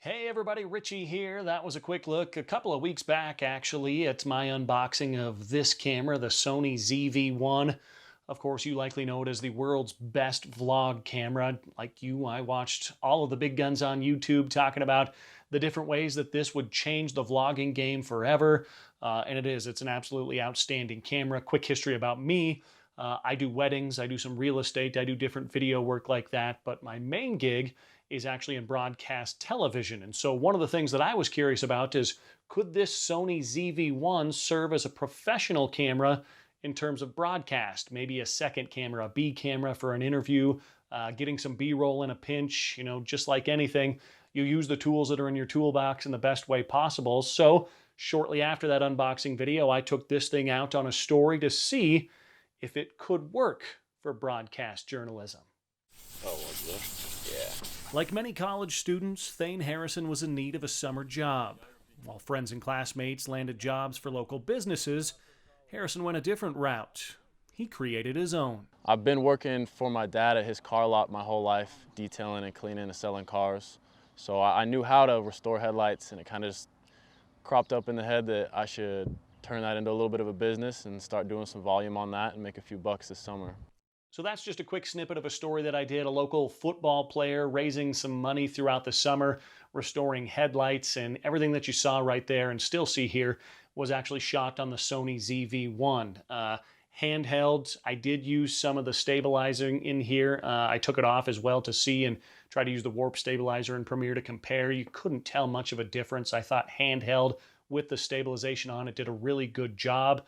Hey everybody, Richie here. That was a quick look a couple of weeks back actually at my unboxing of this camera, the Sony ZV-1. Of course, you likely know it as the world's best vlog camera. Like you, I watched all of the big guns on YouTube talking about the different ways that this would change the vlogging game forever. And it is. It's an absolutely outstanding camera. Quick history about me. I do weddings, I do some real estate, I do different video work like that, but my main gig is actually in broadcast television. And so one of the things that I was curious about is, could this Sony ZV-1 serve as a professional camera in terms of broadcast? Maybe a second camera, a B camera for an interview, getting some B-roll in a pinch, just like anything. You use the tools that are in your toolbox in the best way possible. So shortly after that unboxing video, I took this thing out on a story to see if it could work for broadcast journalism. Oh, was there? Yeah. Like many college students, Thane Harrison was in need of a summer job. While friends and classmates landed jobs for local businesses, Harrison went a different route. He created his own. I've been working for my dad at his car lot my whole life, detailing and cleaning and selling cars. So I knew how to restore headlights, and it kind of just cropped up in the head that I should turn that into a little bit of a business and start doing some volume on that and make a few bucks this summer. So that's just a quick snippet of a story that I did. A local football player raising some money throughout the summer, restoring headlights, and everything that you saw right there and still see here was actually shot on the Sony ZV-1. Handheld, I did use some of the stabilizing in here. I took it off as well to see and try to use the warp stabilizer in Premiere to compare. You couldn't tell much of a difference. I thought handheld with the stabilization on it did a really good job.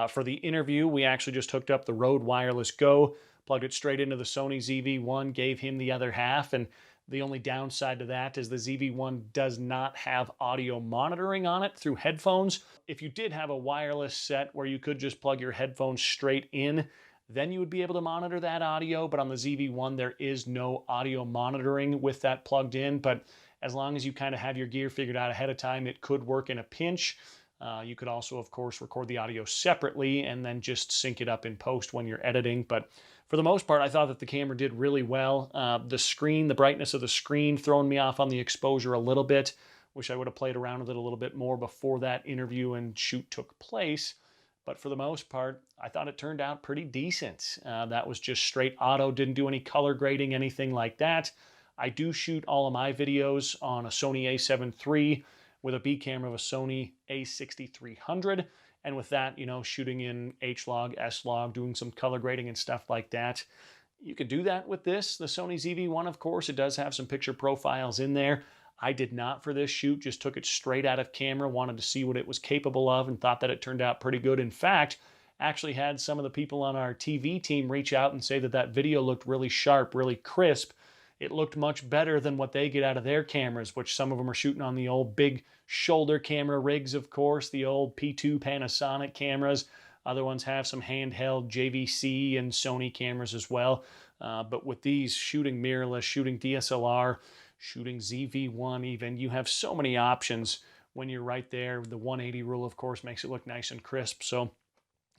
For the interview, we actually just hooked up the Rode Wireless Go, plugged it straight into the Sony ZV-1, gave him the other half, and the only downside to that is the ZV-1 does not have audio monitoring on it through headphones. If you did have a wireless set where you could just plug your headphones straight in, then you would be able to monitor that audio, but on the ZV-1 there is no audio monitoring with that plugged in, but as long as you kind of have your gear figured out ahead of time, it could work in a pinch. You could also, of course, record the audio separately and then just sync it up in post when you're editing. But for the most part, I thought that the camera did really well. The screen, the brightness of the screen, throwing me off on the exposure a little bit. Wish I would have played around with it a little bit more before that interview and shoot took place. But for the most part, I thought it turned out pretty decent. That was just straight auto, didn't do any color grading, anything like that. I do shoot all of my videos on a Sony a7 III with a B camera of a Sony a6300. And with that, shooting in H-Log, S-Log, doing some color grading and stuff like that. You could do that with this. The Sony ZV-1, of course, it does have some picture profiles in there. I did not for this shoot, just took it straight out of camera, wanted to see what it was capable of and thought that it turned out pretty good. In fact, actually had some of the people on our TV team reach out and say that that video looked really sharp, really crisp. It looked much better than what they get out of their cameras, which some of them are shooting on the old big shoulder camera rigs, of course, the old P2 Panasonic cameras. Other ones have some handheld JVC and Sony cameras as well. But with these, shooting mirrorless, shooting DSLR, shooting ZV-1 even, you have so many options when you're right there. The 180 rule, of course, makes it look nice and crisp. So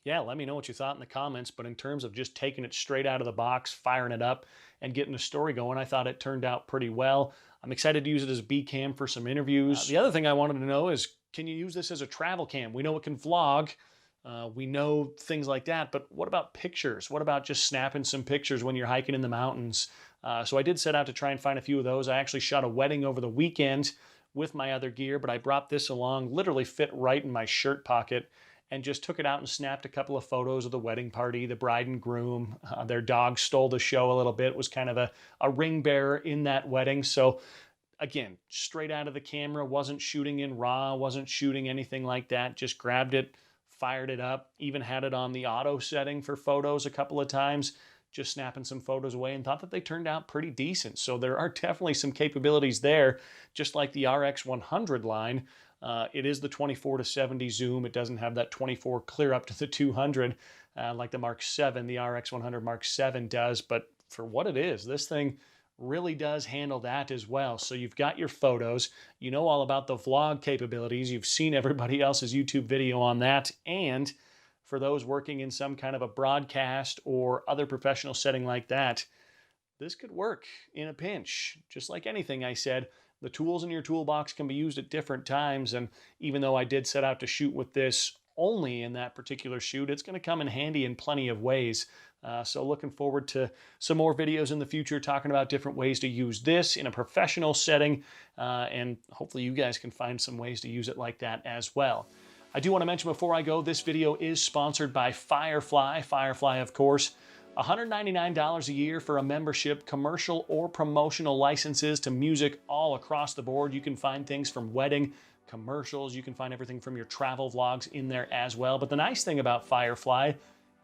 yeah, let me know what you thought in the comments, but in terms of just taking it straight out of the box, firing it up, and getting a story going, I thought it turned out pretty well. I'm excited to use it as a B cam for some interviews. The other thing I wanted to know is, can you use this as a travel cam? We know it can vlog, we know things like that, but what about pictures? What about just snapping some pictures when you're hiking in the mountains? So I did set out to try and find a few of those. I actually shot a wedding over the weekend with my other gear, but I brought this along, literally fit right in my shirt pocket, and just took it out and snapped a couple of photos of the wedding party, the bride and groom. Their dog stole the show a little bit, was kind of a ring bearer in that wedding. So again, straight out of the camera, wasn't shooting in RAW, wasn't shooting anything like that, just grabbed it, fired it up, even had it on the auto setting for photos a couple of times, just snapping some photos away, and thought that they turned out pretty decent. So there are definitely some capabilities there, just like the RX100 line. It is the 24-70 zoom. It doesn't have that 24 clear up to the 200 like the Mark 7, the RX100 Mark 7 does. But for what it is, this thing really does handle that as well. So you've got your photos, you know all about the vlog capabilities, you've seen everybody else's YouTube video on that, and for those working in some kind of a broadcast or other professional setting like that, this could work in a pinch. Just like anything I said, the tools in your toolbox can be used at different times. And even though I did set out to shoot with this only in that particular shoot, it's going to come in handy in plenty of ways. So looking forward to some more videos in the future talking about different ways to use this in a professional setting. And hopefully you guys can find some ways to use it like that as well. I do want to mention before I go, this video is sponsored by FyrFly. FyrFly, of course, $199 a year for a membership, commercial or promotional licenses to music all across the board. You can find things from wedding, commercials, you can find everything from your travel vlogs in there as well. But the nice thing about FyrFly,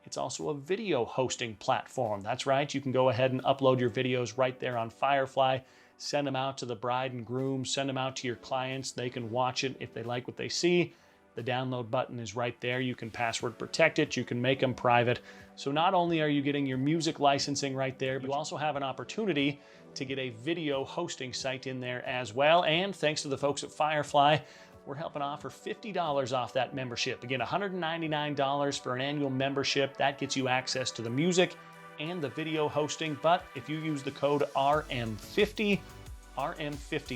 it's also a video hosting platform. That's right, you can go ahead and upload your videos right there on FyrFly, send them out to the bride and groom, send them out to your clients. They can watch it if they like what they see. The download button is right there. You can password protect it. You can make them private. So not only are you getting your music licensing right there, but you also have an opportunity to get a video hosting site in there as well. And thanks to the folks at FyrFly, we're helping offer $50 off that membership. Again, $199 for an annual membership. That gets you access to the music and the video hosting. But if you use the code RM50,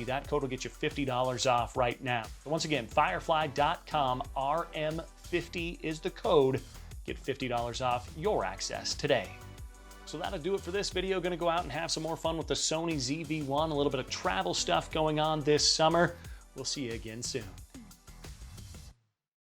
that code will get you $50 off right now. So once again, FyrFly.com, RM50 is the code. Get $50 off your access today. So that'll do it for this video. Going to go out and have some more fun with the Sony ZV-1, a little bit of travel stuff going on this summer. We'll see you again soon.